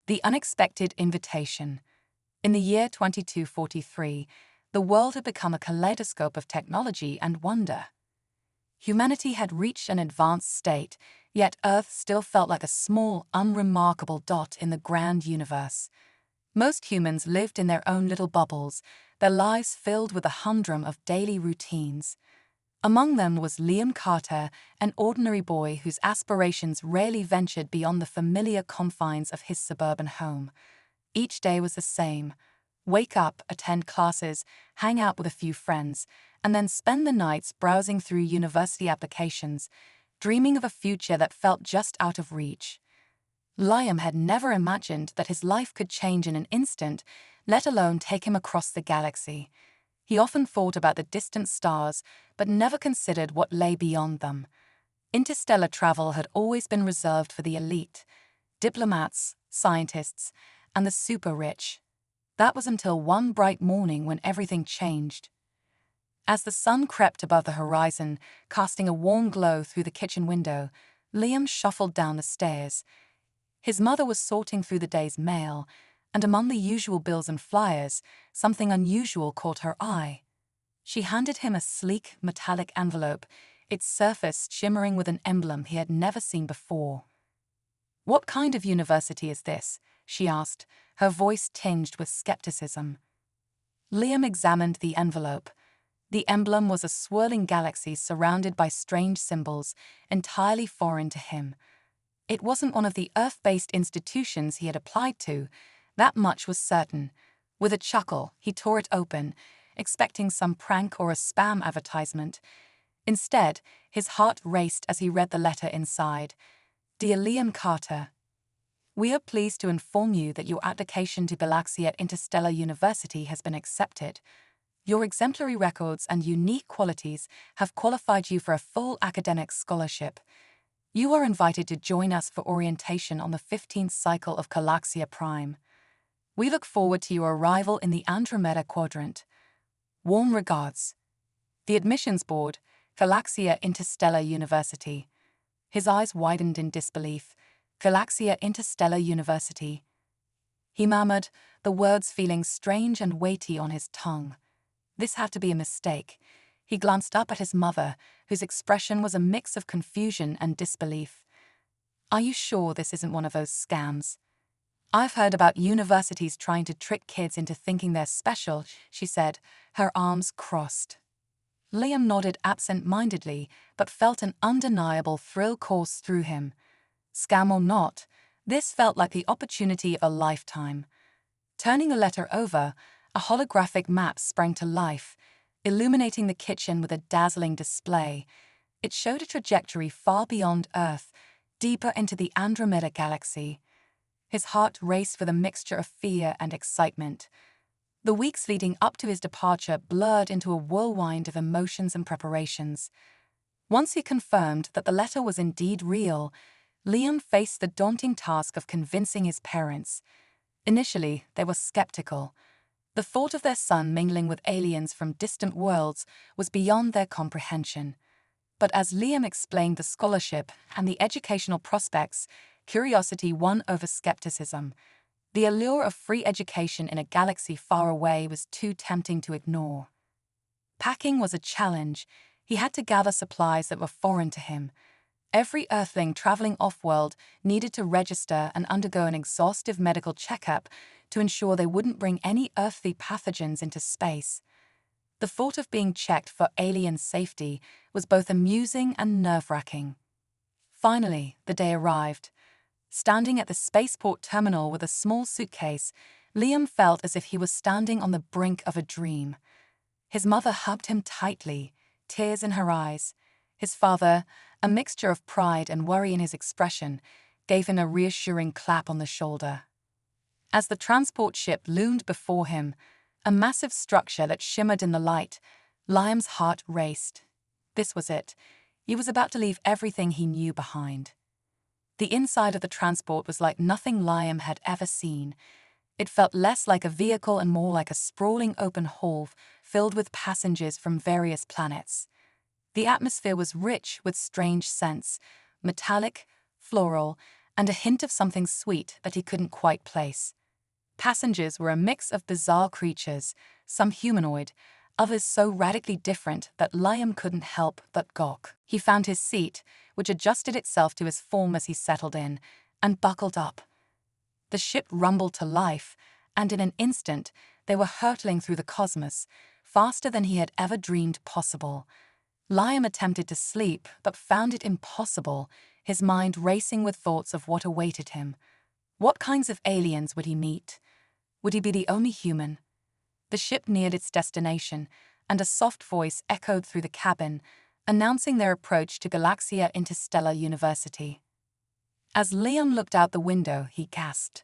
The unexpected invitation. In the year 2243, the world had become a kaleidoscope of technology and wonder. Humanity had reached an advanced state, yet Earth still felt like a small, unremarkable dot in the grand universe. Most humans lived in their own little bubbles, their lives filled with a humdrum of daily routines. Among them was Liam Carter, an ordinary boy whose aspirations rarely ventured beyond the familiar confines of his suburban home. Each day was the same. Wake up, attend classes, hang out with a few friends, and then spend the nights browsing through university applications, dreaming of a future that felt just out of reach. Liam had never imagined that his life could change in an instant, let alone take him across the galaxy. He often thought about the distant stars, but never considered what lay beyond them. Interstellar travel had always been reserved for the elite, diplomats, scientists, and the super-rich. That was until one bright morning when everything changed. As the sun crept above the horizon, casting a warm glow through the kitchen window, Liam shuffled down the stairs. His mother was sorting through the day's mail, and among the usual bills and flyers, something unusual caught her eye. She handed him a sleek, metallic envelope, its surface shimmering with an emblem he had never seen before. "What kind of university is this?" she asked, her voice tinged with skepticism. Liam examined the envelope. The emblem was a swirling galaxy surrounded by strange symbols, entirely foreign to him. It wasn't one of the Earth-based institutions he had applied to, that much was certain. With a chuckle, he tore it open, expecting some prank or a spam advertisement. Instead, his heart raced as he read the letter inside. "Dear Liam Carter, we are pleased to inform you that your application to Galaxia Interstellar University has been accepted. Your exemplary records and unique qualities have qualified you for a full academic scholarship. You are invited to join us for orientation on the 15th cycle of Galaxia Prime. We look forward to your arrival in the Andromeda Quadrant. Warm regards. The Admissions Board, Galaxia Interstellar University." His eyes widened in disbelief. "Galaxia Interstellar University." He murmured, the words feeling strange and weighty on his tongue. This had to be a mistake. He glanced up at his mother, whose expression was a mix of confusion and disbelief. "Are you sure this isn't one of those scams? I've heard about universities trying to trick kids into thinking they're special," she said, her arms crossed. Liam nodded absent-mindedly, but felt an undeniable thrill course through him. Scam or not, this felt like the opportunity of a lifetime. Turning the letter over, a holographic map sprang to life, illuminating the kitchen with a dazzling display. It showed a trajectory far beyond Earth, deeper into the Andromeda Galaxy. His heart raced with a mixture of fear and excitement. The weeks leading up to his departure blurred into a whirlwind of emotions and preparations. Once he confirmed that the letter was indeed real, Liam faced the daunting task of convincing his parents. Initially, they were skeptical. The thought of their son mingling with aliens from distant worlds was beyond their comprehension. But as Liam explained the scholarship and the educational prospects, curiosity won over skepticism. The allure of free education in a galaxy far away was too tempting to ignore. Packing was a challenge. He had to gather supplies that were foreign to him. Every Earthling traveling off-world needed to register and undergo an exhaustive medical checkup to ensure they wouldn't bring any earthly pathogens into space. The thought of being checked for alien safety was both amusing and nerve-wracking. Finally, the day arrived. Standing at the spaceport terminal with a small suitcase, Liam felt as if he was standing on the brink of a dream. His mother hugged him tightly, tears in her eyes. His father, a mixture of pride and worry in his expression, gave him a reassuring clap on the shoulder. As the transport ship loomed before him, a massive structure that shimmered in the light, Liam's heart raced. This was it. He was about to leave everything he knew behind. The inside of the transport was like nothing Liam had ever seen. It felt less like a vehicle and more like a sprawling open hall filled with passengers from various planets. The atmosphere was rich with strange scents, metallic, floral, and a hint of something sweet that he couldn't quite place. Passengers were a mix of bizarre creatures, some humanoid, others so radically different that Liam couldn't help but gawk. He found his seat, which adjusted itself to his form as he settled in, and buckled up. The ship rumbled to life, and in an instant they were hurtling through the cosmos, faster than he had ever dreamed possible. Liam attempted to sleep, but found it impossible, his mind racing with thoughts of what awaited him. What kinds of aliens would he meet? Would he be the only human? The ship neared its destination, and a soft voice echoed through the cabin, announcing their approach to Galaxia Interstellar University. As Liam looked out the window, he gasped.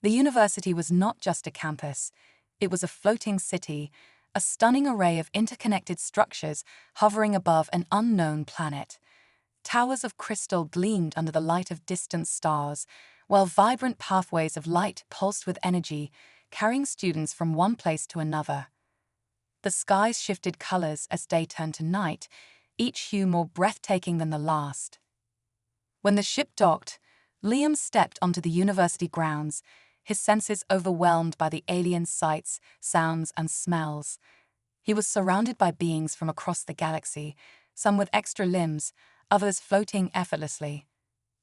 The university was not just a campus. It was a floating city, a stunning array of interconnected structures hovering above an unknown planet. Towers of crystal gleamed under the light of distant stars, while vibrant pathways of light pulsed with energy, carrying students from one place to another. The skies shifted colors as day turned to night, each hue more breathtaking than the last. When the ship docked, Liam stepped onto the university grounds, his senses overwhelmed by the alien sights, sounds, and smells. He was surrounded by beings from across the galaxy, some with extra limbs, others floating effortlessly.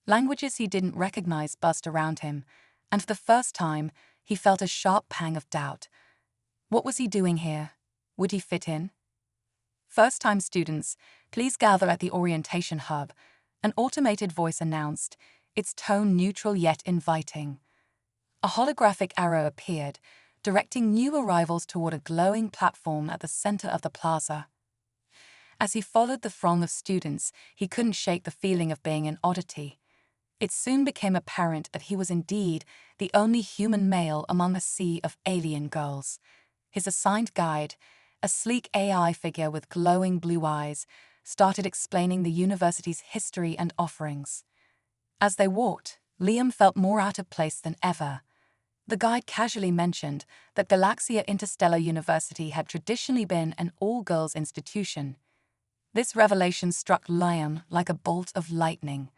Languages he didn't recognize buzzed around him, and for the first time, he felt a sharp pang of doubt. What was he doing here? Would he fit in? First-time students, please gather at the orientation hub, an automated voice announced, its tone neutral yet inviting. A holographic arrow appeared, directing new arrivals toward a glowing platform at the center of the plaza. As he followed the throng of students, he couldn't shake the feeling of being an oddity. It soon became apparent that he was indeed the only human male among a sea of alien girls. His assigned guide, a sleek AI figure with glowing blue eyes, started explaining the university's history and offerings. As they walked, Liam felt more out of place than ever. The guide casually mentioned that Galaxia Interstellar University had traditionally been an all-girls institution. This revelation struck Liam like a bolt of lightning.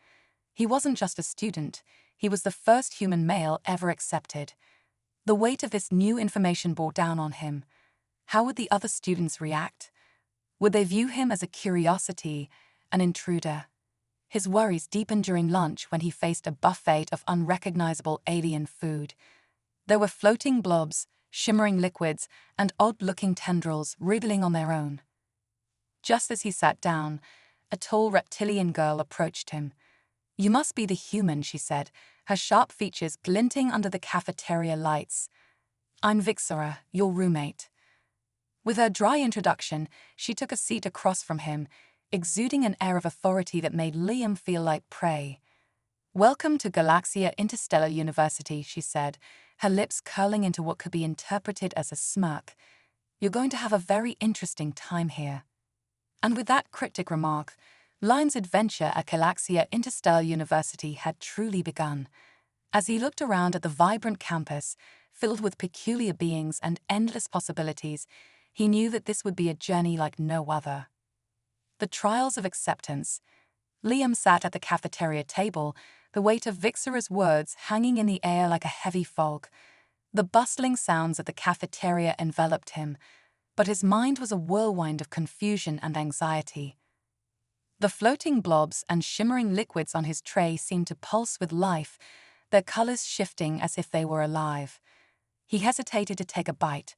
He wasn't just a student, he was the first human male ever accepted. The weight of this new information bore down on him. How would the other students react? Would they view him as a curiosity, an intruder? His worries deepened during lunch when he faced a buffet of unrecognizable alien food. There were floating blobs, shimmering liquids, and odd-looking tendrils wriggling on their own. Just as he sat down, a tall reptilian girl approached him. "You must be the human," she said, her sharp features glinting under the cafeteria lights. "I'm Vixora, your roommate." With her dry introduction, she took a seat across from him, exuding an air of authority that made Liam feel like prey. "Welcome to Galaxia Interstellar University," she said, her lips curling into what could be interpreted as a smirk. "You're going to have a very interesting time here." And with that cryptic remark, Liam's adventure at Galaxia Interstellar University had truly begun. As he looked around at the vibrant campus, filled with peculiar beings and endless possibilities, he knew that this would be a journey like no other. The trials of acceptance. Liam sat at the cafeteria table, the weight of Vixora's words hanging in the air like a heavy fog. The bustling sounds of the cafeteria enveloped him, but his mind was a whirlwind of confusion and anxiety. The floating blobs and shimmering liquids on his tray seemed to pulse with life, their colors shifting as if they were alive. He hesitated to take a bite,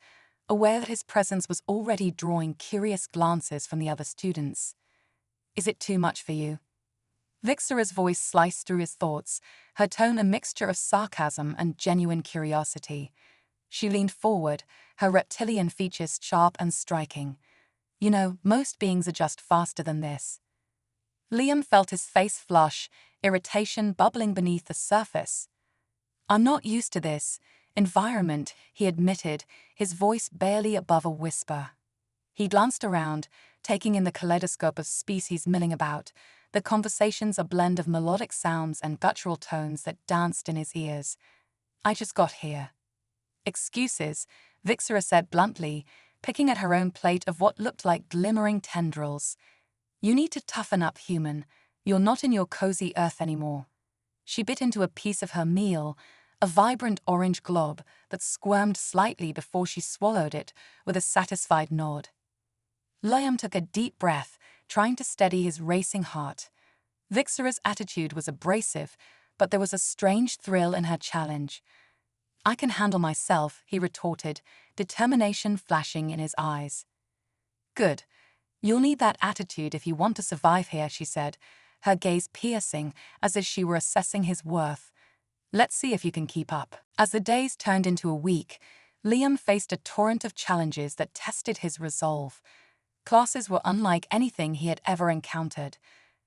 aware that his presence was already drawing curious glances from the other students. "Is it too much for you?" Vixora's voice sliced through his thoughts, her tone a mixture of sarcasm and genuine curiosity. She leaned forward, her reptilian features sharp and striking. "You know, most beings adjust faster than this." Liam felt his face flush, irritation bubbling beneath the surface. "I'm not used to this environment," he admitted, his voice barely above a whisper. He glanced around, taking in the kaleidoscope of species milling about, the conversations a blend of melodic sounds and guttural tones that danced in his ears. "I just got here." "Excuses," Vixora said bluntly, picking at her own plate of what looked like glimmering tendrils. "You need to toughen up, human. You're not in your cozy earth anymore." She bit into a piece of her meal, a vibrant orange glob that squirmed slightly before she swallowed it with a satisfied nod. Liam took a deep breath, trying to steady his racing heart. Vixera's attitude was abrasive, but there was a strange thrill in her challenge. "I can handle myself," he retorted, determination flashing in his eyes. "Good. You'll need that attitude if you want to survive here," she said, her gaze piercing as if she were assessing his worth. "Let's see if you can keep up." As the days turned into a week, Liam faced a torrent of challenges that tested his resolve. Classes were unlike anything he had ever encountered.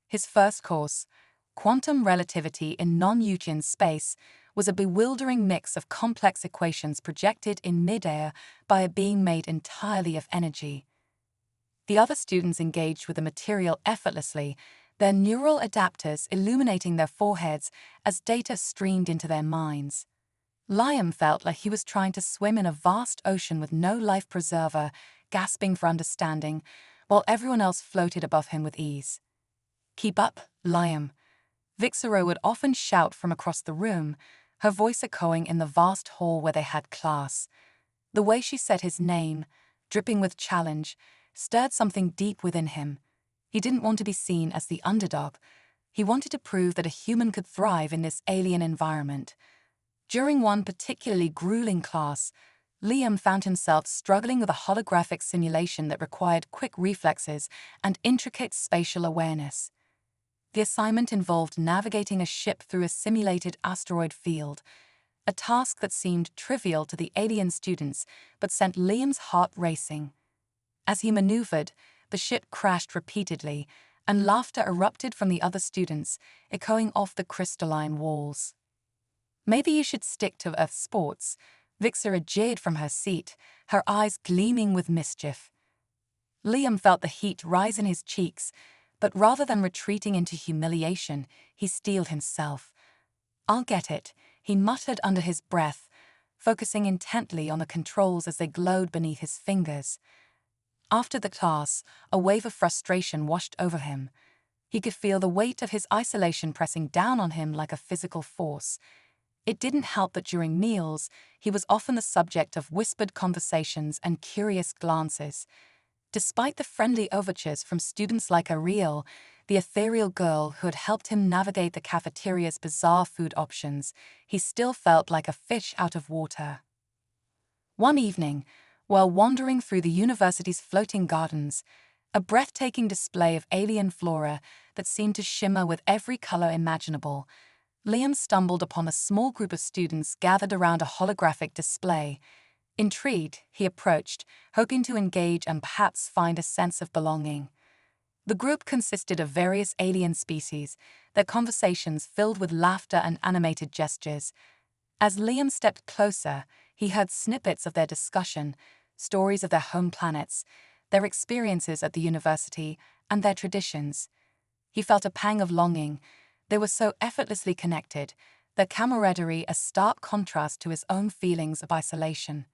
His first course, Quantum Relativity in Non-Euclidean Space, was a bewildering mix of complex equations projected in midair by a being made entirely of energy. The other students engaged with the material effortlessly, their neural adapters illuminating their foreheads as data streamed into their minds. Liam felt like he was trying to swim in a vast ocean with no life preserver, gasping for understanding, while everyone else floated above him with ease. "Keep up, Liam," Vixera would often shout from across the room, her voice echoing in the vast hall where they had class. The way she said his name, dripping with challenge, stirred something deep within him. He didn't want to be seen as the underdog. He wanted to prove that a human could thrive in this alien environment. During one particularly grueling class, Liam found himself struggling with a holographic simulation that required quick reflexes and intricate spatial awareness. The assignment involved navigating a ship through a simulated asteroid field, a task that seemed trivial to the alien students but sent Liam's heart racing. As he maneuvered, the ship crashed repeatedly, and laughter erupted from the other students, echoing off the crystalline walls. "Maybe you should stick to Earth sports," Vixera jeered from her seat, her eyes gleaming with mischief. Liam felt the heat rise in his cheeks, but rather than retreating into humiliation, he steeled himself. "I'll get it," he muttered under his breath, focusing intently on the controls as they glowed beneath his fingers. After the class, a wave of frustration washed over him. He could feel the weight of his isolation pressing down on him like a physical force. It didn't help that during meals, he was often the subject of whispered conversations and curious glances. Despite the friendly overtures from students like Ariel, the ethereal girl who had helped him navigate the cafeteria's bizarre food options, he still felt like a fish out of water. One evening, while wandering through the university's floating gardens, a breathtaking display of alien flora that seemed to shimmer with every color imaginable, Liam stumbled upon a small group of students gathered around a holographic display. Intrigued, he approached, hoping to engage and perhaps find a sense of belonging. The group consisted of various alien species, their conversations filled with laughter and animated gestures. As Liam stepped closer, he heard snippets of their discussion, stories of their home planets, their experiences at the university, and their traditions. He felt a pang of longing. They were so effortlessly connected, their camaraderie a stark contrast to his own feelings of isolation.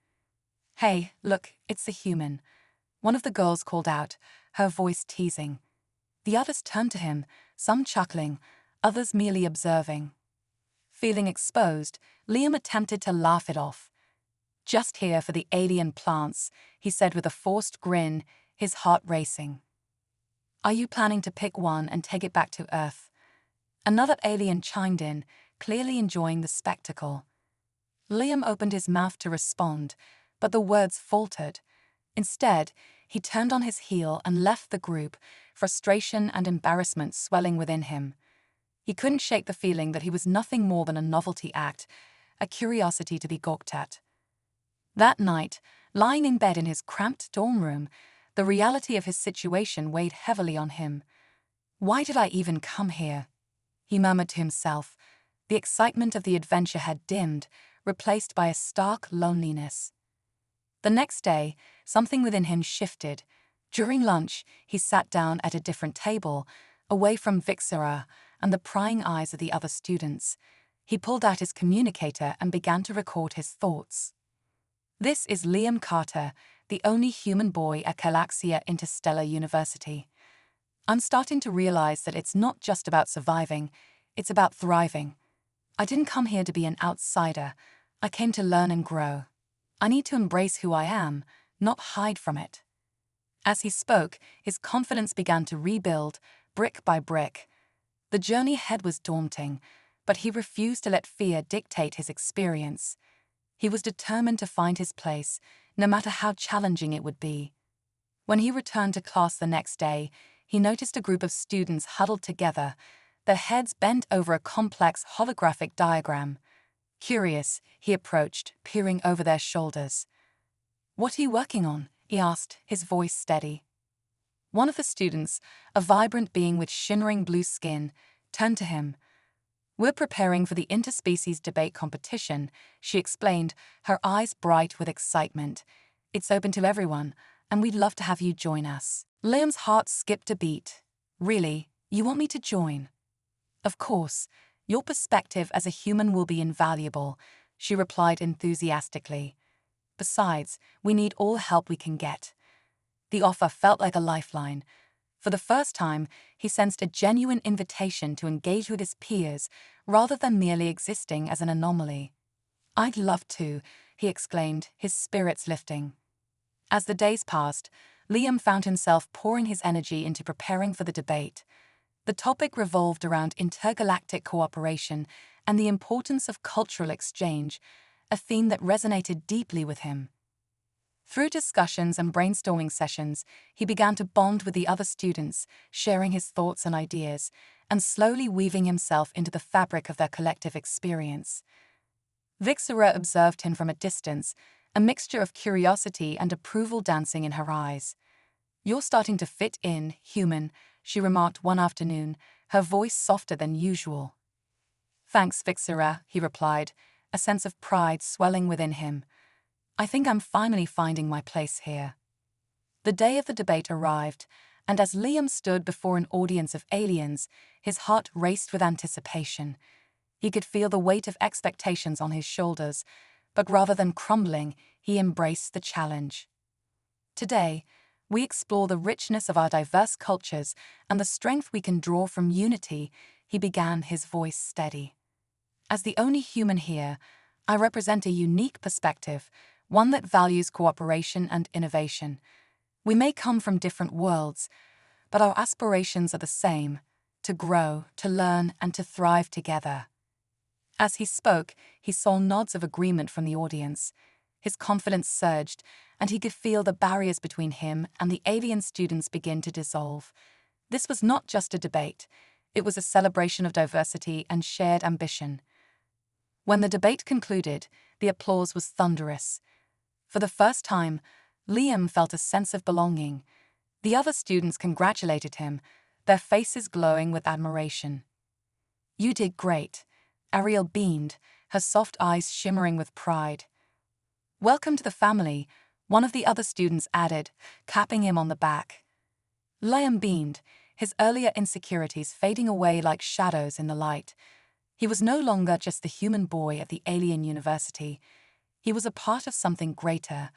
"Hey, look, it's a human," one of the girls called out, her voice teasing. The others turned to him, some chuckling, others merely observing. Feeling exposed, Liam attempted to laugh it off. "Just here for the alien plants," he said with a forced grin, his heart racing. "Are you planning to pick one and take it back to Earth?" Another alien chimed in, clearly enjoying the spectacle. Liam opened his mouth to respond, but the words faltered. Instead, he turned on his heel and left the group, frustration and embarrassment swelling within him. He couldn't shake the feeling that he was nothing more than a novelty act, a curiosity to be gawked at. That night, lying in bed in his cramped dorm room, the reality of his situation weighed heavily on him. "Why did I even come here?" he murmured to himself. The excitement of the adventure had dimmed, replaced by a stark loneliness. The next day, something within him shifted. During lunch, he sat down at a different table, away from Vixera and the prying eyes of the other students. He pulled out his communicator and began to record his thoughts. "This is Liam Carter, the only human boy at Calaxia Interstellar University. I'm starting to realize that it's not just about surviving, it's about thriving. I didn't come here to be an outsider. I came to learn and grow. I need to embrace who I am, not hide from it. As he spoke, his confidence began to rebuild, brick by brick. The journey ahead was daunting, but he refused to let fear dictate his experience. He was determined to find his place, no matter how challenging it would be. When he returned to class the next day, he noticed a group of students huddled together, their heads bent over a complex holographic diagram. Curious, he approached, peering over their shoulders. "What are you working on?" he asked, his voice steady. One of the students, a vibrant being with shimmering blue skin, turned to him. "We're preparing for the interspecies debate competition," she explained, her eyes bright with excitement. "It's open to everyone, and we'd love to have you join us." Liam's heart skipped a beat. "Really? You want me to join?" "Of course. Your perspective as a human will be invaluable," she replied enthusiastically. "Besides, we need all help we can get." The offer felt like a lifeline. For the first time, he sensed a genuine invitation to engage with his peers rather than merely existing as an anomaly. "I'd love to," he exclaimed, his spirits lifting. As the days passed, Liam found himself pouring his energy into preparing for the debate. The topic revolved around intergalactic cooperation and the importance of cultural exchange, a theme that resonated deeply with him. Through discussions and brainstorming sessions, he began to bond with the other students, sharing his thoughts and ideas, and slowly weaving himself into the fabric of their collective experience. Vixera observed him from a distance, a mixture of curiosity and approval dancing in her eyes. "You're starting to fit in, human," she remarked one afternoon, her voice softer than usual. "Thanks, Vixera," he replied, a sense of pride swelling within him. "I think I'm finally finding my place here." The day of the debate arrived, and as Liam stood before an audience of aliens, his heart raced with anticipation. He could feel the weight of expectations on his shoulders, but rather than crumbling, he embraced the challenge. Today, we explore the richness of our diverse cultures and the strength we can draw from unity, he began, his voice steady. "As the only human here, I represent a unique perspective, one that values cooperation and innovation. We may come from different worlds, but our aspirations are the same: to grow, to learn, and to thrive together." As he spoke, he saw nods of agreement from the audience. His confidence surged, and he could feel the barriers between him and the alien students begin to dissolve. This was not just a debate. It was a celebration of diversity and shared ambition. When the debate concluded, the applause was thunderous. For the first time, Liam felt a sense of belonging. The other students congratulated him, their faces glowing with admiration. "You did great," Ariel beamed, her soft eyes shimmering with pride. "Welcome to the family," one of the other students added, clapping him on the back. Liam beamed, his earlier insecurities fading away like shadows in the light. He was no longer just the human boy at the alien university. He was a part of something greater,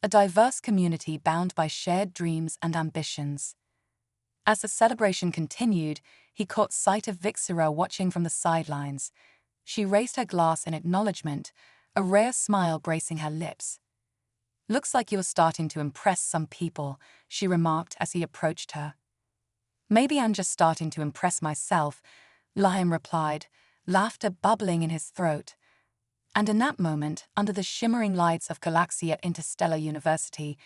a diverse community bound by shared dreams and ambitions. As the celebration continued, he caught sight of Vixera watching from the sidelines. She raised her glass in acknowledgement, a rare smile gracing her lips. "Looks like you're starting to impress some people," she remarked as he approached her. "Maybe I'm just starting to impress myself," Liam replied, laughter bubbling in his throat. And in that moment, under the shimmering lights of Galaxia Interstellar University,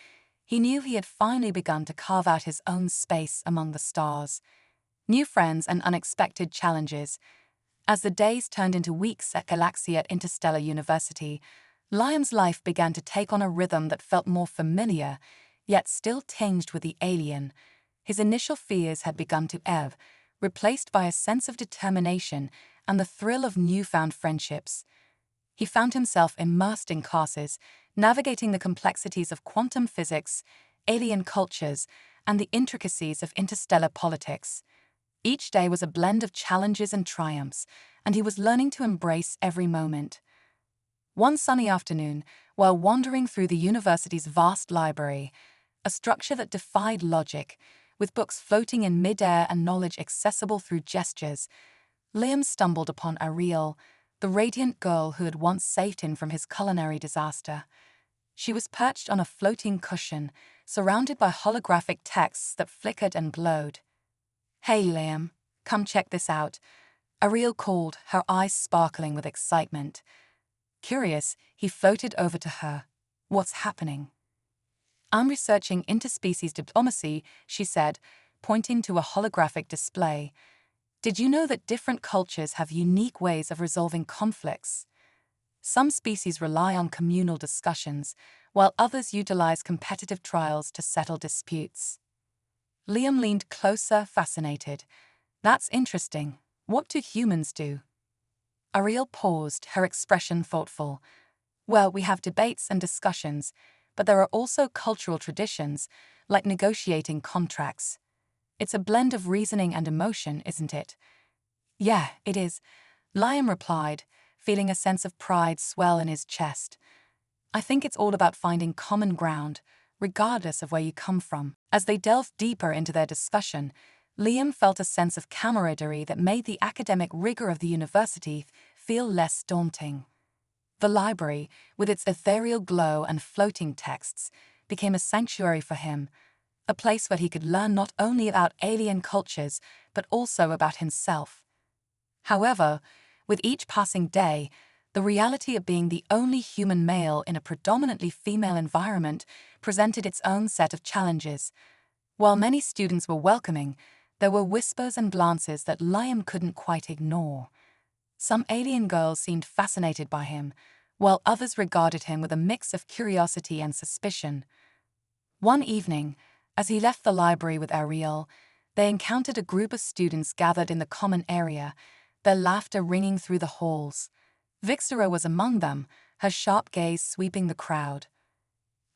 he knew he had finally begun to carve out his own space among the stars. New friends and unexpected challenges. As the days turned into weeks at Galaxia Interstellar University, Liam's life began to take on a rhythm that felt more familiar, yet still tinged with the alien. His initial fears had begun to ebb, replaced by a sense of determination and the thrill of newfound friendships. He found himself immersed in classes, navigating the complexities of quantum physics, alien cultures, and the intricacies of interstellar politics. Each day was a blend of challenges and triumphs, and he was learning to embrace every moment. One sunny afternoon, while wandering through the university's vast library, a structure that defied logic, with books floating in midair and knowledge accessible through gestures, Liam stumbled upon Ariel, the radiant girl who had once saved him from his culinary disaster. She was perched on a floating cushion, surrounded by holographic texts that flickered and glowed. "Hey, Liam, come check this out," Ariel called, her eyes sparkling with excitement. Curious, he floated over to her. "What's happening?" "I'm researching interspecies diplomacy," she said, pointing to a holographic display. "Did you know that different cultures have unique ways of resolving conflicts? Some species rely on communal discussions, while others utilize competitive trials to settle disputes." Liam leaned closer, fascinated. "That's interesting. What do humans do?" Ariel paused, her expression thoughtful. "Well, we have debates and discussions, but there are also cultural traditions, like negotiating contracts. It's a blend of reasoning and emotion, isn't it?" "Yeah, it is," Liam replied, feeling a sense of pride swell in his chest. "I think it's all about finding common ground, regardless of where you come from." As they delved deeper into their discussion, Liam felt a sense of camaraderie that made the academic rigor of the university feel less daunting. The library, with its ethereal glow and floating texts, became a sanctuary for him, a place where he could learn not only about alien cultures, but also about himself. However, with each passing day, the reality of being the only human male in a predominantly female environment presented its own set of challenges. While many students were welcoming, there were whispers and glances that Liam couldn't quite ignore. Some alien girls seemed fascinated by him, while others regarded him with a mix of curiosity and suspicion. One evening, as he left the library with Ariel, they encountered a group of students gathered in the common area, their laughter ringing through the halls. Vixera was among them, her sharp gaze sweeping the crowd.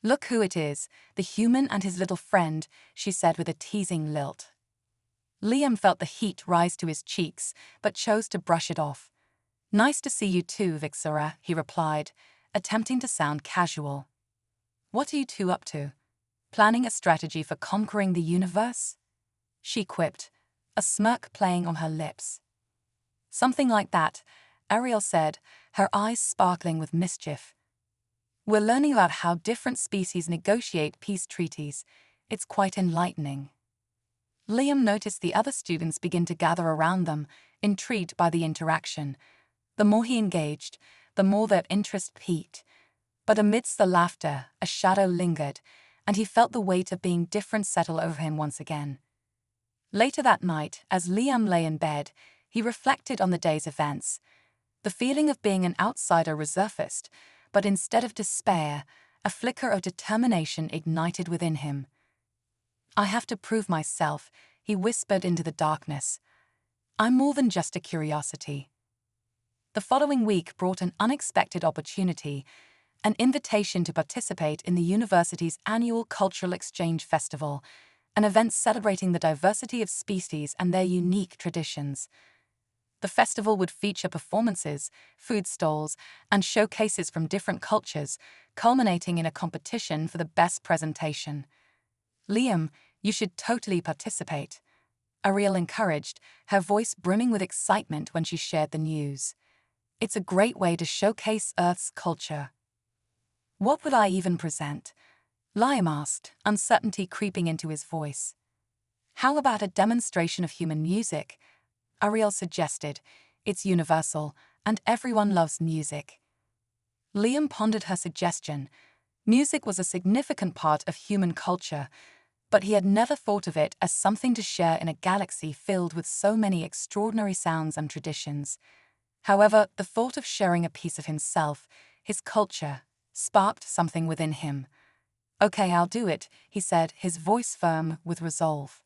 "Look who it is, the human and his little friend," she said with a teasing lilt. Liam felt the heat rise to his cheeks, but chose to brush it off. "Nice to see you too, Vixera," he replied, attempting to sound casual. "What are you two up to? Planning a strategy for conquering the universe?" she quipped, a smirk playing on her lips. "Something like that," Ariel said, her eyes sparkling with mischief. "We're learning about how different species negotiate peace treaties. It's quite enlightening." Liam noticed the other students begin to gather around them, intrigued by the interaction. The more he engaged, the more their interest piqued. But amidst the laughter, a shadow lingered, and he felt the weight of being different settle over him once again. Later that night, as Liam lay in bed, he reflected on the day's events. The feeling of being an outsider resurfaced, but instead of despair, a flicker of determination ignited within him. "I have to prove myself," he whispered into the darkness. "I'm more than just a curiosity." The following week brought an unexpected opportunity, an invitation to participate in the university's annual Cultural Exchange Festival, an event celebrating the diversity of species and their unique traditions. The festival would feature performances, food stalls, and showcases from different cultures, culminating in a competition for the best presentation. "Liam, you should totally participate," Ariel encouraged, her voice brimming with excitement when she shared the news. "It's a great way to showcase Earth's culture." "What would I even present?" Liam asked, uncertainty creeping into his voice. "How about a demonstration of human music?" Ariel suggested. "It's universal, and everyone loves music." Liam pondered her suggestion. Music was a significant part of human culture, but he had never thought of it as something to share in a galaxy filled with so many extraordinary sounds and traditions. However, the thought of sharing a piece of himself, his culture, sparked something within him. "Okay, I'll do it," he said, his voice firm with resolve.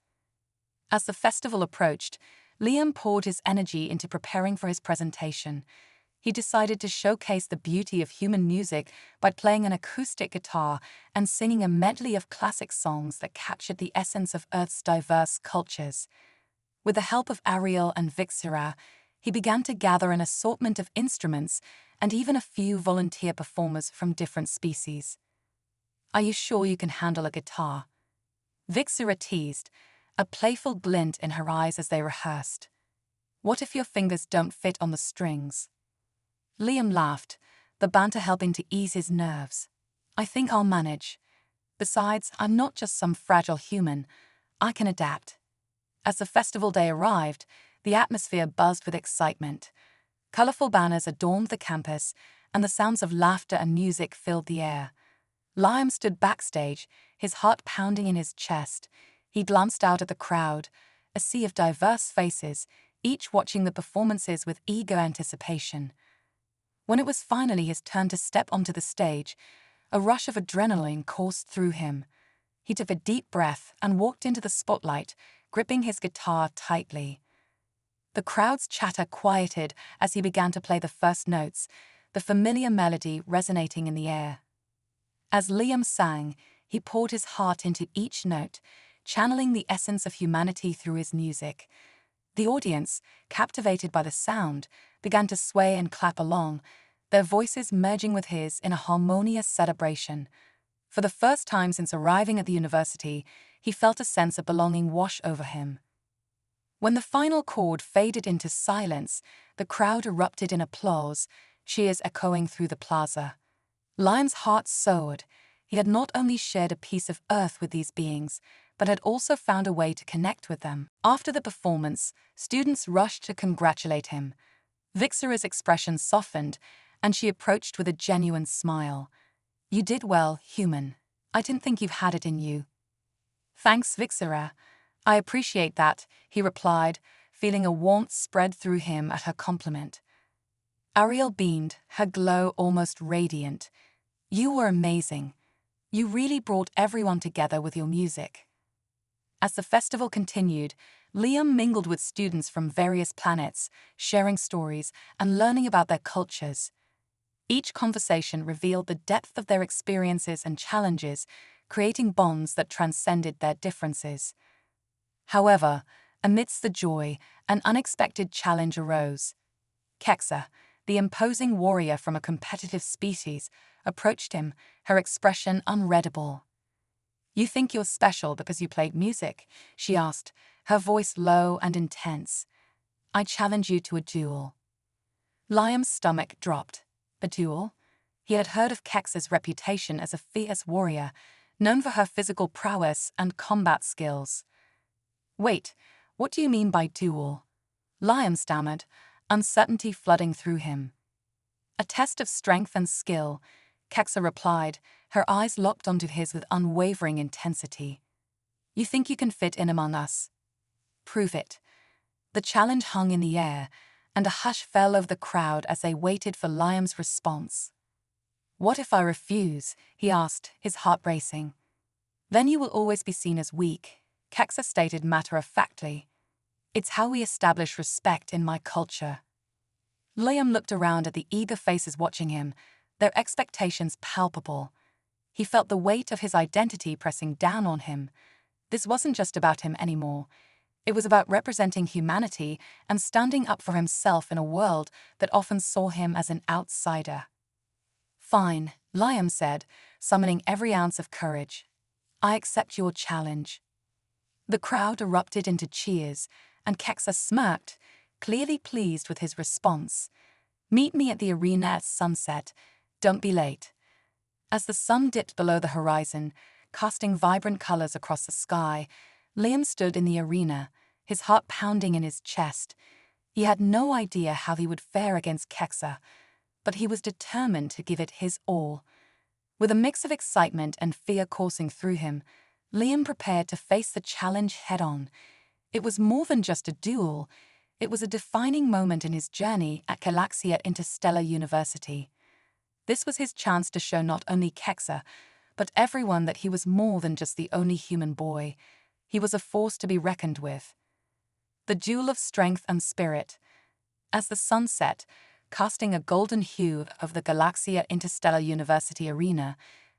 As the festival approached, Liam poured his energy into preparing for his presentation. He decided to showcase the beauty of human music by playing an acoustic guitar and singing a medley of classic songs that captured the essence of Earth's diverse cultures. With the help of Ariel and Vixera, he began to gather an assortment of instruments and even a few volunteer performers from different species. "Are you sure you can handle a guitar?" Vixera teased, a playful glint in her eyes as they rehearsed. "What if your fingers don't fit on the strings?" Liam laughed, the banter helping to ease his nerves. "I think I'll manage. Besides, I'm not just some fragile human. I can adapt." As the festival day arrived, the atmosphere buzzed with excitement. Colorful banners adorned the campus, and the sounds of laughter and music filled the air. Liam stood backstage, his heart pounding in his chest. He glanced out at the crowd, a sea of diverse faces, each watching the performances with eager anticipation. When it was finally his turn to step onto the stage, a rush of adrenaline coursed through him. He took a deep breath and walked into the spotlight, gripping his guitar tightly. The crowd's chatter quieted as he began to play the first notes, the familiar melody resonating in the air. As Liam sang, he poured his heart into each note, channeling the essence of humanity through his music. The audience, captivated by the sound, began to sway and clap along, their voices merging with his in a harmonious celebration. For the first time since arriving at the university, he felt a sense of belonging wash over him. When the final chord faded into silence, the crowd erupted in applause, cheers echoing through the plaza. Liam's heart soared. He had not only shared a piece of earth with these beings, but had also found a way to connect with them. After the performance, students rushed to congratulate him. Vixera's expression softened, and she approached with a genuine smile. "You did well, human. I didn't think you had it in you." "Thanks, Vixera. I appreciate that," he replied, feeling a warmth spread through him at her compliment. Ariel beamed, her glow almost radiant. "You were amazing. You really brought everyone together with your music." As the festival continued, Liam mingled with students from various planets, sharing stories and learning about their cultures. Each conversation revealed the depth of their experiences and challenges, creating bonds that transcended their differences. However, amidst the joy, an unexpected challenge arose. Kexa, the imposing warrior from a competitive species, approached him, her expression unreadable. "You think you're special because you played music?" she asked, her voice low and intense. "I challenge you to a duel." Liam's stomach dropped. A duel? He had heard of Kexa's reputation as a fierce warrior, known for her physical prowess and combat skills. "Wait, what do you mean by duel?" Liam stammered, uncertainty flooding through him. "A test of strength and skill," Kexa replied, her eyes locked onto his with unwavering intensity. "You think you can fit in among us? Prove it." The challenge hung in the air, and a hush fell over the crowd as they waited for Liam's response. "What if I refuse?" he asked, his heart racing. "Then you will always be seen as weak," Kexa stated matter-of-factly. "It's how we establish respect in my culture." Liam looked around at the eager faces watching him, their expectations palpable. He felt the weight of his identity pressing down on him. This wasn't just about him anymore. It was about representing humanity and standing up for himself in a world that often saw him as an outsider. "Fine," Liam said, summoning every ounce of courage. "I accept your challenge." The crowd erupted into cheers, and Kexa smirked, clearly pleased with his response. "Meet me at the arena at sunset. Don't be late." As the sun dipped below the horizon, casting vibrant colors across the sky, Liam stood in the arena, his heart pounding in his chest. He had no idea how he would fare against Kexa, but he was determined to give it his all. With a mix of excitement and fear coursing through him, Liam prepared to face the challenge head-on. It was more than just a duel. It was a defining moment in his journey at Galaxia Interstellar University. This was his chance to show not only Kexa, but everyone that he was more than just the only human boy. He was a force to be reckoned with. The duel of strength and spirit. As the sun set, casting a golden hue over the Galaxia Interstellar University arena,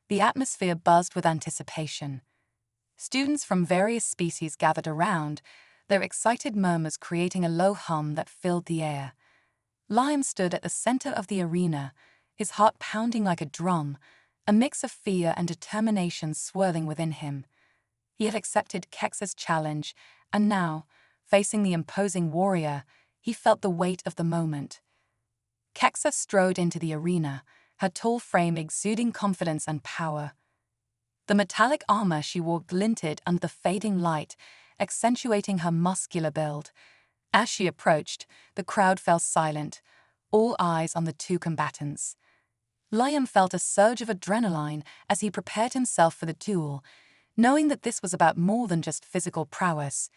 the atmosphere buzzed with anticipation. Students from various species gathered around, their excited murmurs creating a low hum that filled the air. Liam stood at the center of the arena, his heart pounding like a drum, a mix of fear and determination swirling within him. He had accepted Kexa's challenge, and now, facing the imposing warrior, he felt the weight of the moment. Kexa strode into the arena, her tall frame exuding confidence and power. The metallic armor she wore glinted under the fading light, accentuating her muscular build. As she approached, the crowd fell silent, all eyes on the two combatants. Liam felt a surge of adrenaline as he prepared himself for the duel, knowing that this was about more than just physical prowess.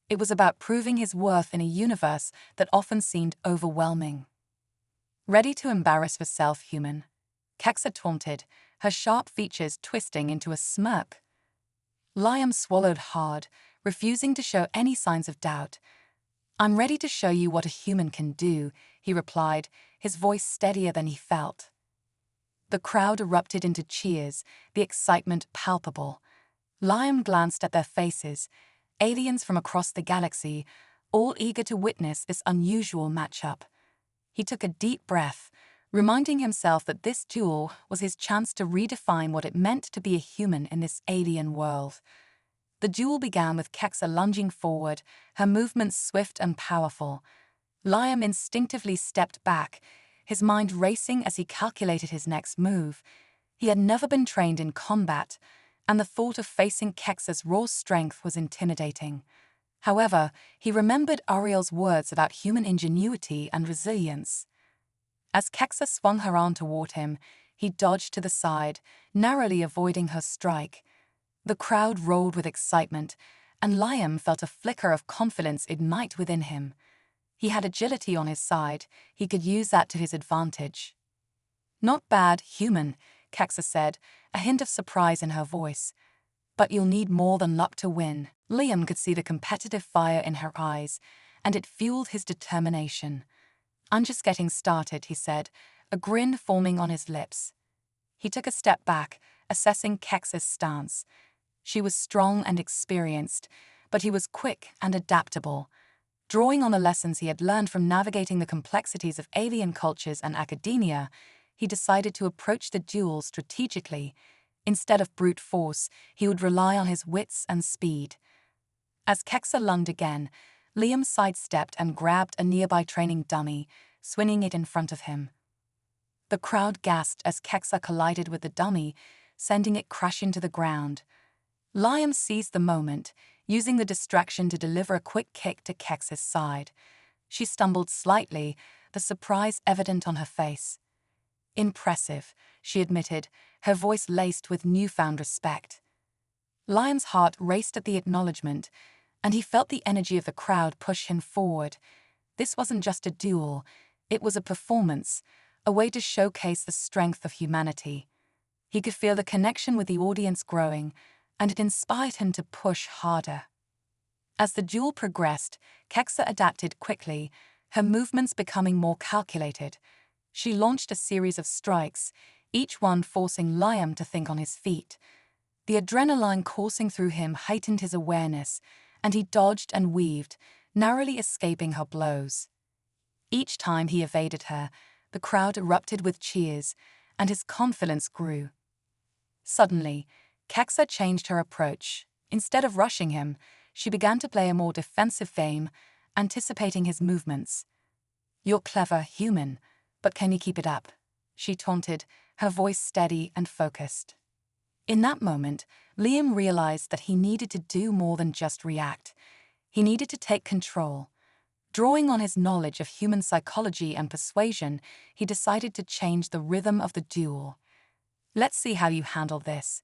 It was about proving his worth in a universe that often seemed overwhelming. Ready to embarrass yourself, human? Kexa taunted, her sharp features twisting into a smirk. Liam swallowed hard, refusing to show any signs of doubt. I'm ready to show you what a human can do, he replied, his voice steadier than he felt. The crowd erupted into cheers, the excitement palpable. Liam glanced at their faces, aliens from across the galaxy, all eager to witness this unusual matchup. He took a deep breath, reminding himself that this duel was his chance to redefine what it meant to be a human in this alien world. The duel began with Kexa lunging forward, her movements swift and powerful. Liam instinctively stepped back, his mind racing as he calculated his next move. He had never been trained in combat, and the thought of facing Kexa's raw strength was intimidating. However, he remembered Ariel's words about human ingenuity and resilience. As Kexa swung her arm toward him, he dodged to the side, narrowly avoiding her strike. The crowd roared with excitement, and Liam felt a flicker of confidence ignite within him. He had agility on his side, he could use that to his advantage. Not bad, human, Kexa said, a hint of surprise in her voice. But you'll need more than luck to win. Liam could see the competitive fire in her eyes, and it fueled his determination. I'm just getting started, he said, a grin forming on his lips. He took a step back, assessing Kexa's stance. She was strong and experienced, but he was quick and adaptable. Drawing on the lessons he had learned from navigating the complexities of alien cultures and academia, he decided to approach the duel strategically. Instead of brute force, he would rely on his wits and speed. As Kexa lunged again, Liam sidestepped and grabbed a nearby training dummy, swinging it in front of him. The crowd gasped as Kexa collided with the dummy, sending it crashing to the ground. Liam seized the moment, using the distraction to deliver a quick kick to Kexa's side. She stumbled slightly, the surprise evident on her face. Impressive, she admitted, her voice laced with newfound respect. Liam's heart raced at the acknowledgement, and he felt the energy of the crowd push him forward. This wasn't just a duel, it was a performance, a way to showcase the strength of humanity. He could feel the connection with the audience growing, and it inspired him to push harder. As the duel progressed, Kexa adapted quickly, her movements becoming more calculated. She launched a series of strikes, each one forcing Liam to think on his feet. The adrenaline coursing through him heightened his awareness, and he dodged and weaved, narrowly escaping her blows. Each time he evaded her, the crowd erupted with cheers, and his confidence grew. Suddenly, Kexa changed her approach. Instead of rushing him, she began to play a more defensive game, anticipating his movements. You're clever, human, but can you keep it up? She taunted, her voice steady and focused. In that moment, Liam realized that he needed to do more than just react. He needed to take control. Drawing on his knowledge of human psychology and persuasion, he decided to change the rhythm of the duel. Let's see how you handle this,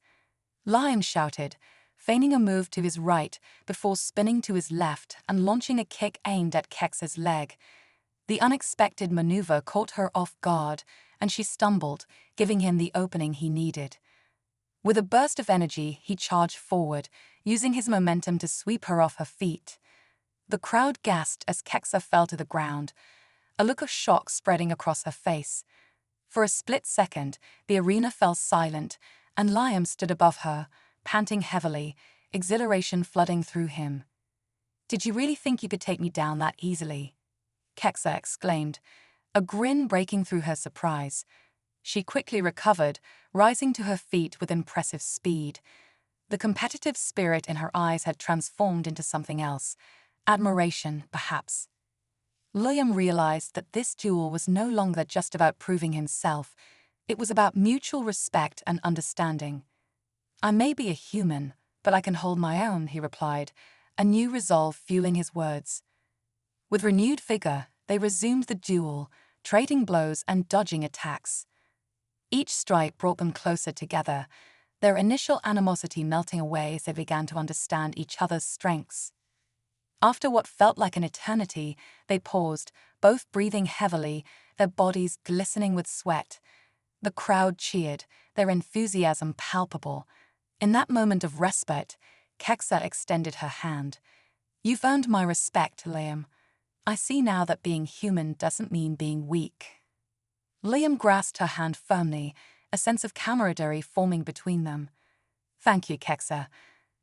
Liam shouted, feigning a move to his right before spinning to his left and launching a kick aimed at Kexa's leg. The unexpected maneuver caught her off guard, and she stumbled, giving him the opening he needed. With a burst of energy, he charged forward, using his momentum to sweep her off her feet. The crowd gasped as Kexa fell to the ground, a look of shock spreading across her face. For a split second, the arena fell silent, and Liam stood above her, panting heavily, exhilaration flooding through him. Did you really think you could take me down that easily? Kexa exclaimed, a grin breaking through her surprise. She quickly recovered, rising to her feet with impressive speed. The competitive spirit in her eyes had transformed into something else, admiration, perhaps. Liam realized that this duel was no longer just about proving himself, it was about mutual respect and understanding. "I may be a human, but I can hold my own," he replied, a new resolve fueling his words. With renewed vigor, they resumed the duel, trading blows and dodging attacks. Each strike brought them closer together, their initial animosity melting away as they began to understand each other's strengths. After what felt like an eternity, they paused, both breathing heavily, their bodies glistening with sweat. The crowd cheered, their enthusiasm palpable. In that moment of respite, Kexa extended her hand. "You've earned my respect, Liam. I see now that being human doesn't mean being weak." Liam grasped her hand firmly, a sense of camaraderie forming between them. "Thank you, Kexa.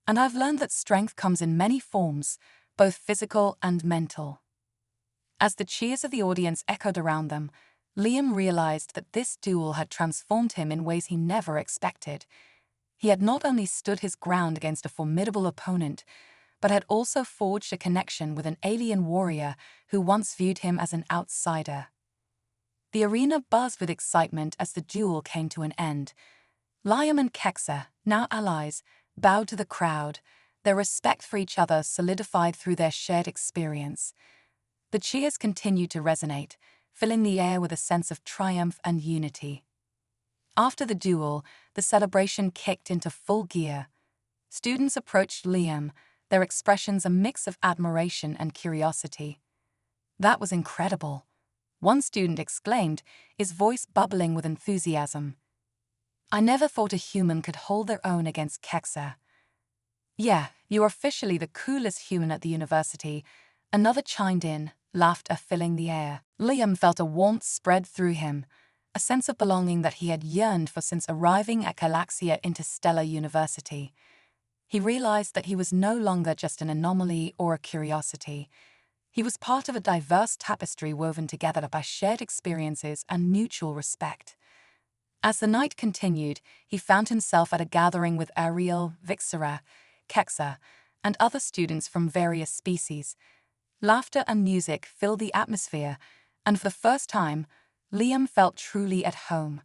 And I've learned that strength comes in many forms, both physical and mental." As the cheers of the audience echoed around them, Liam realized that this duel had transformed him in ways he never expected. He had not only stood his ground against a formidable opponent, but had also forged a connection with an alien warrior who once viewed him as an outsider. The arena buzzed with excitement as the duel came to an end. Liam and Kexa, now allies, bowed to the crowd, their respect for each other solidified through their shared experience. The cheers continued to resonate, filling the air with a sense of triumph and unity. After the duel, the celebration kicked into full gear. Students approached Liam, their expressions a mix of admiration and curiosity. "That was incredible," one student exclaimed, his voice bubbling with enthusiasm. "I never thought a human could hold their own against Kexa." "Yeah, you're officially the coolest human at the university," another chimed in, laughter filling the air. Liam felt a warmth spread through him, a sense of belonging that he had yearned for since arriving at Galaxia Interstellar University. He realized that he was no longer just an anomaly or a curiosity. He was part of a diverse tapestry woven together by shared experiences and mutual respect. As the night continued, he found himself at a gathering with Ariel, Vixera, Kexa, and other students from various species. Laughter and music filled the atmosphere, and for the first time, Liam felt truly at home.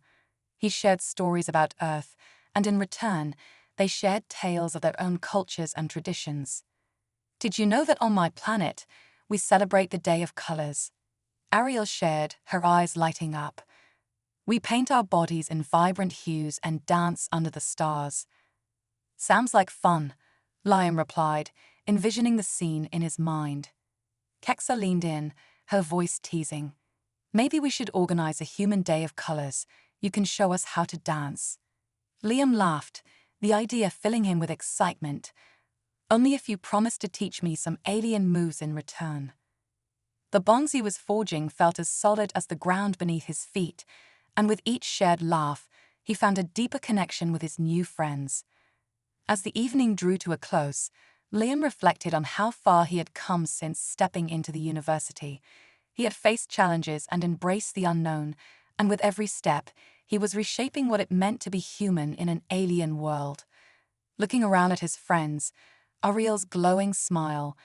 He shared stories about Earth, and in return, they shared tales of their own cultures and traditions. "Did you know that on my planet, we celebrate the Day of Colors?" Ariel shared, her eyes lighting up. "We paint our bodies in vibrant hues and dance under the stars." "Sounds like fun," Liam replied, envisioning the scene in his mind. Kexa leaned in, her voice teasing. "Maybe we should organize a human day of colors. You can show us how to dance." Liam laughed, the idea filling him with excitement. "Only if you promise to teach me some alien moves in return." The bonds he was forging felt as solid as the ground beneath his feet, and with each shared laugh, he found a deeper connection with his new friends. As the evening drew to a close, Liam reflected on how far he had come since stepping into the university. He had faced challenges and embraced the unknown, and with every step, he was reshaping what it meant to be human in an alien world. Looking around at his friends, Ariel's glowing smile,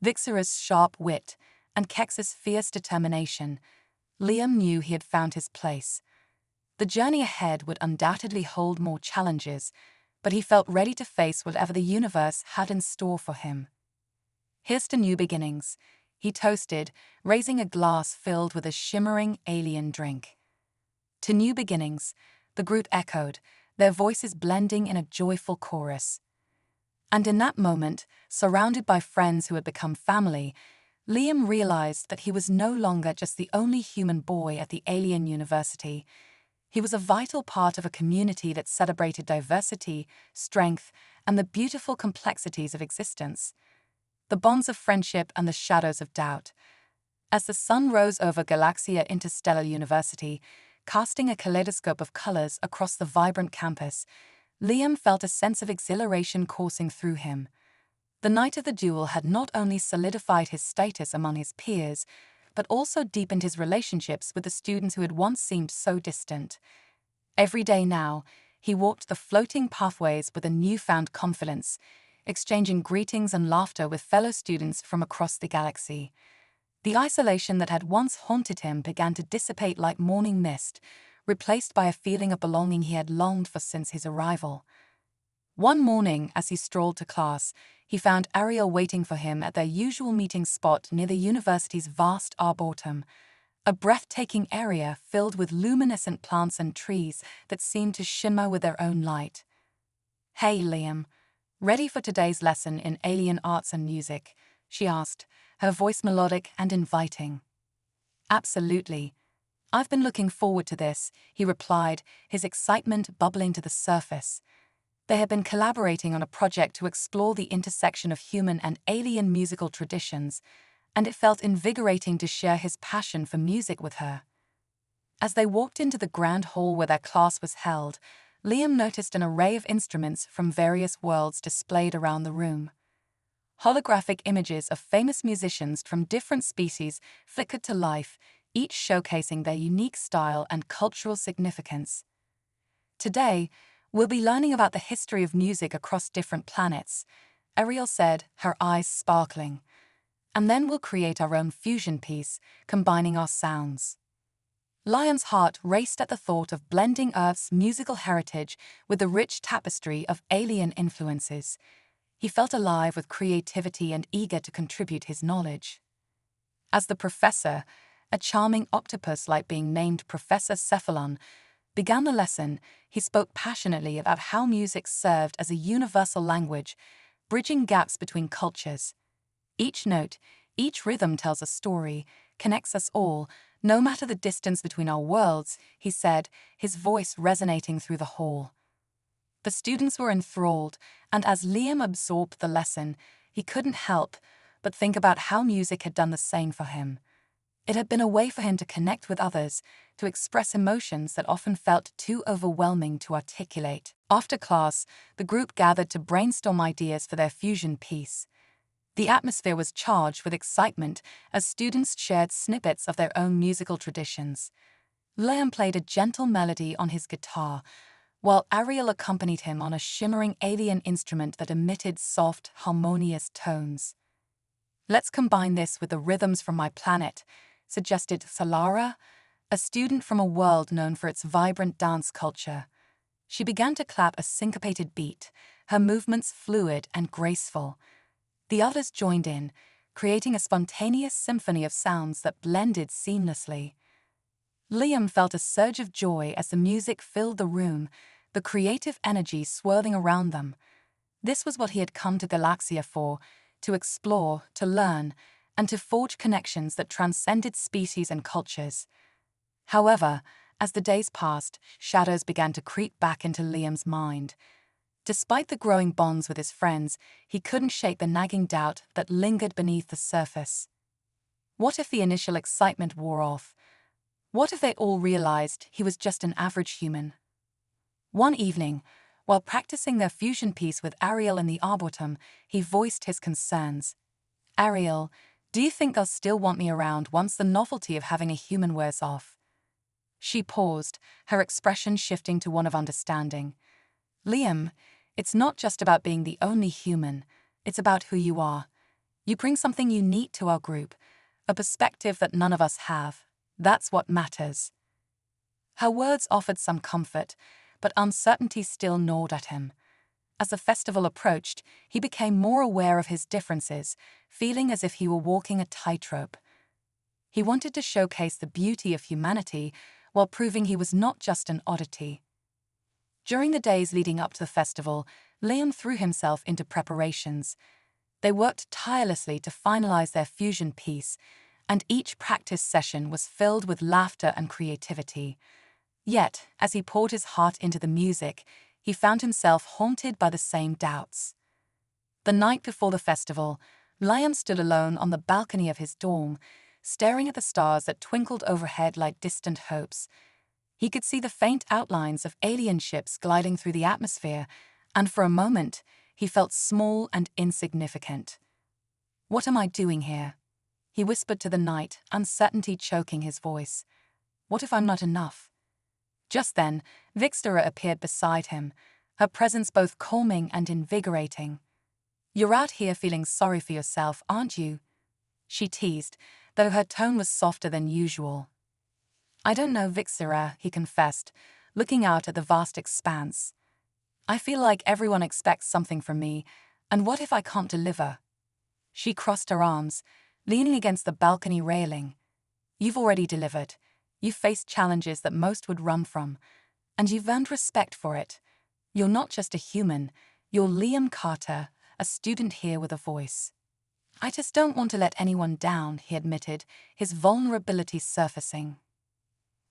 Vixera's sharp wit, and Kex's fierce determination, Liam knew he had found his place. The journey ahead would undoubtedly hold more challenges, but he felt ready to face whatever the universe had in store for him. "Here's to new beginnings," he toasted, raising a glass filled with a shimmering alien drink. "To new beginnings," the group echoed, their voices blending in a joyful chorus. And in that moment, surrounded by friends who had become family, Liam realized that he was no longer just the only human boy at the alien university. He was a vital part of a community that celebrated diversity, strength, and the beautiful complexities of existence. The bonds of friendship and the shadows of doubt. As the sun rose over Galaxia Interstellar University, casting a kaleidoscope of colors across the vibrant campus, Liam felt a sense of exhilaration coursing through him. The night of the duel had not only solidified his status among his peers, but also deepened his relationships with the students who had once seemed so distant. Every day now, he walked the floating pathways with a newfound confidence, exchanging greetings and laughter with fellow students from across the galaxy. The isolation that had once haunted him began to dissipate like morning mist, replaced by a feeling of belonging he had longed for since his arrival. One morning, as he strolled to class, he found Ariel waiting for him at their usual meeting spot near the university's vast arboretum, a breathtaking area filled with luminescent plants and trees that seemed to shimmer with their own light. "Hey, Liam, ready for today's lesson in alien arts and music?" she asked, her voice melodic and inviting. "Absolutely. I've been looking forward to this," he replied, his excitement bubbling to the surface. They had been collaborating on a project to explore the intersection of human and alien musical traditions, and it felt invigorating to share his passion for music with her. As they walked into the grand hall where their class was held, Liam noticed an array of instruments from various worlds displayed around the room. Holographic images of famous musicians from different species flickered to life, each showcasing their unique style and cultural significance. "Today, we'll be learning about the history of music across different planets," Ariel said, her eyes sparkling. "And then we'll create our own fusion piece, combining our sounds." Liam's heart raced at the thought of blending Earth's musical heritage with the rich tapestry of alien influences. He felt alive with creativity and eager to contribute his knowledge. As the professor, a charming octopus like being named Professor Cephalon, began the lesson, he spoke passionately about how music served as a universal language, bridging gaps between cultures. "Each note, each rhythm tells a story, connects us all, no matter the distance between our worlds," he said, his voice resonating through the hall. The students were enthralled, and as Liam absorbed the lesson, he couldn't help but think about how music had done the same for him. It had been a way for him to connect with others, to express emotions that often felt too overwhelming to articulate. After class, the group gathered to brainstorm ideas for their fusion piece. The atmosphere was charged with excitement as students shared snippets of their own musical traditions. Liam played a gentle melody on his guitar, while Ariel accompanied him on a shimmering alien instrument that emitted soft, harmonious tones. "Let's combine this with the rhythms from my planet," suggested Solara, a student from a world known for its vibrant dance culture. She began to clap a syncopated beat, her movements fluid and graceful. The others joined in, creating a spontaneous symphony of sounds that blended seamlessly. Liam felt a surge of joy as the music filled the room, the creative energy swirling around them. This was what he had come to Galaxia for, to explore, to learn, and to forge connections that transcended species and cultures. However, as the days passed, shadows began to creep back into Liam's mind. Despite the growing bonds with his friends, he couldn't shake the nagging doubt that lingered beneath the surface. What if the initial excitement wore off? What if they all realized he was just an average human? One evening, while practicing their fusion piece with Ariel in the arboretum, he voiced his concerns. "Ariel, do you think they'll still want me around once the novelty of having a human wears off?" She paused, her expression shifting to one of understanding. "Liam, it's not just about being the only human, it's about who you are. You bring something unique to our group, a perspective that none of us have. That's what matters." Her words offered some comfort, but uncertainty still gnawed at him. As the festival approached, he became more aware of his differences, feeling as if he were walking a tightrope. He wanted to showcase the beauty of humanity while proving he was not just an oddity. During the days leading up to the festival, Liam threw himself into preparations. They worked tirelessly to finalize their fusion piece, and each practice session was filled with laughter and creativity. Yet, as he poured his heart into the music, he found himself haunted by the same doubts. The night before the festival, Liam stood alone on the balcony of his dorm, staring at the stars that twinkled overhead like distant hopes. He could see the faint outlines of alien ships gliding through the atmosphere, and for a moment, he felt small and insignificant. "What am I doing here?" he whispered to the night, uncertainty choking his voice. "What if I'm not enough?" Just then, Vixtera appeared beside him, her presence both calming and invigorating. "You're out here feeling sorry for yourself, aren't you?" she teased, though her tone was softer than usual. "I don't know, Vixera," he confessed, looking out at the vast expanse. "I feel like everyone expects something from me, and what if I can't deliver?" She crossed her arms, leaning against the balcony railing. "You've already delivered. You've faced challenges that most would run from, and you've earned respect for it. You're not just a human, you're Liam Carter, a student here with a voice." "I just don't want to let anyone down," he admitted, his vulnerability surfacing.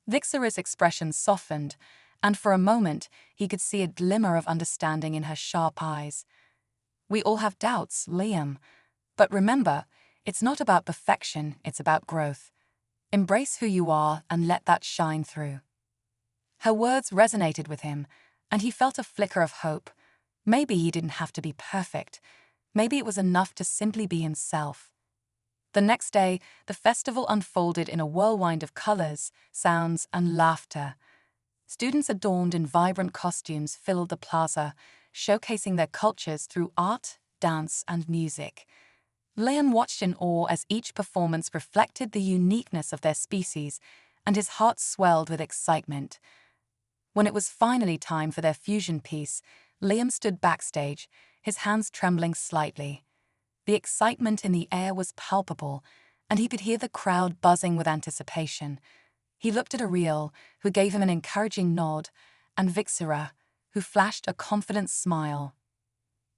Vixera's expression softened, and for a moment he could see a glimmer of understanding in her sharp eyes. "We all have doubts, Liam. But remember, it's not about perfection, it's about growth. Embrace who you are and let that shine through." Her words resonated with him, and he felt a flicker of hope. Maybe he didn't have to be perfect. Maybe it was enough to simply be himself. The next day, the festival unfolded in a whirlwind of colors, sounds, and laughter. Students adorned in vibrant costumes filled the plaza, showcasing their cultures through art, dance, and music. Liam watched in awe as each performance reflected the uniqueness of their species, and his heart swelled with excitement. When it was finally time for their fusion piece, Liam stood backstage, his hands trembling slightly. The excitement in the air was palpable, and he could hear the crowd buzzing with anticipation. He looked at Ariel, who gave him an encouraging nod, and Vixera, who flashed a confident smile.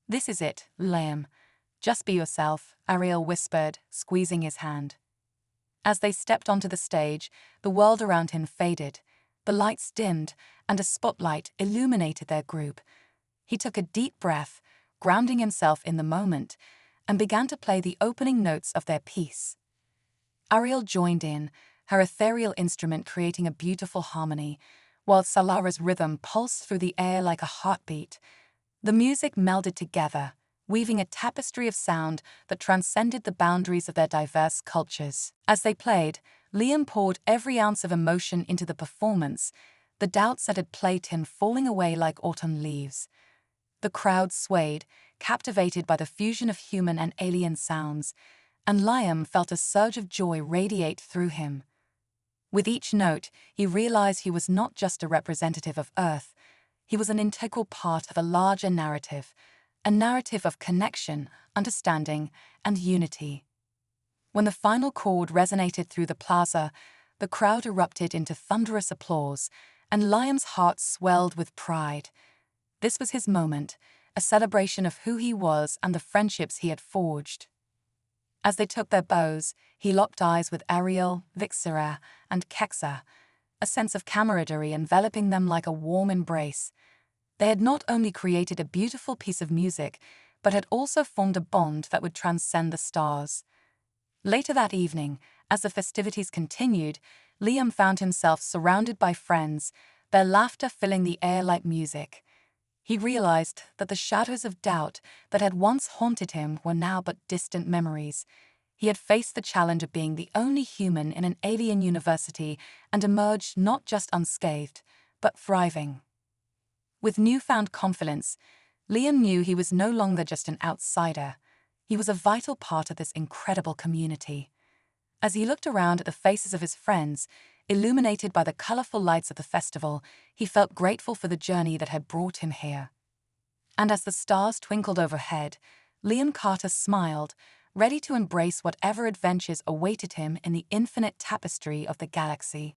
"This is it, Liam. Just be yourself," Ariel whispered, squeezing his hand. As they stepped onto the stage, the world around him faded. The lights dimmed, and a spotlight illuminated their group. He took a deep breath, grounding himself in the moment, and began to play the opening notes of their piece. Ariel joined in, her ethereal instrument creating a beautiful harmony, while Salara's rhythm pulsed through the air like a heartbeat. The music melded together, weaving a tapestry of sound that transcended the boundaries of their diverse cultures. As they played, Liam poured every ounce of emotion into the performance, the doubts that had plagued him falling away like autumn leaves. The crowd swayed, captivated by the fusion of human and alien sounds, and Liam felt a surge of joy radiate through him. With each note, he realized he was not just a representative of Earth, he was an integral part of a larger narrative, a narrative of connection, understanding, and unity. When the final chord resonated through the plaza, the crowd erupted into thunderous applause, and Liam's heart swelled with pride. This was his moment, a celebration of who he was and the friendships he had forged. As they took their bows, he locked eyes with Ariel, Vixera, and Kexa, a sense of camaraderie enveloping them like a warm embrace. They had not only created a beautiful piece of music, but had also formed a bond that would transcend the stars. Later that evening, as the festivities continued, Liam found himself surrounded by friends, their laughter filling the air like music. He realized that the shadows of doubt that had once haunted him were now but distant memories. He had faced the challenge of being the only human in an alien university and emerged not just unscathed, but thriving. With newfound confidence, Liam knew he was no longer just an outsider. He was a vital part of this incredible community. As he looked around at the faces of his friends, illuminated by the colorful lights of the festival, he felt grateful for the journey that had brought him here. And as the stars twinkled overhead, Liam Carter smiled, ready to embrace whatever adventures awaited him in the infinite tapestry of the galaxy.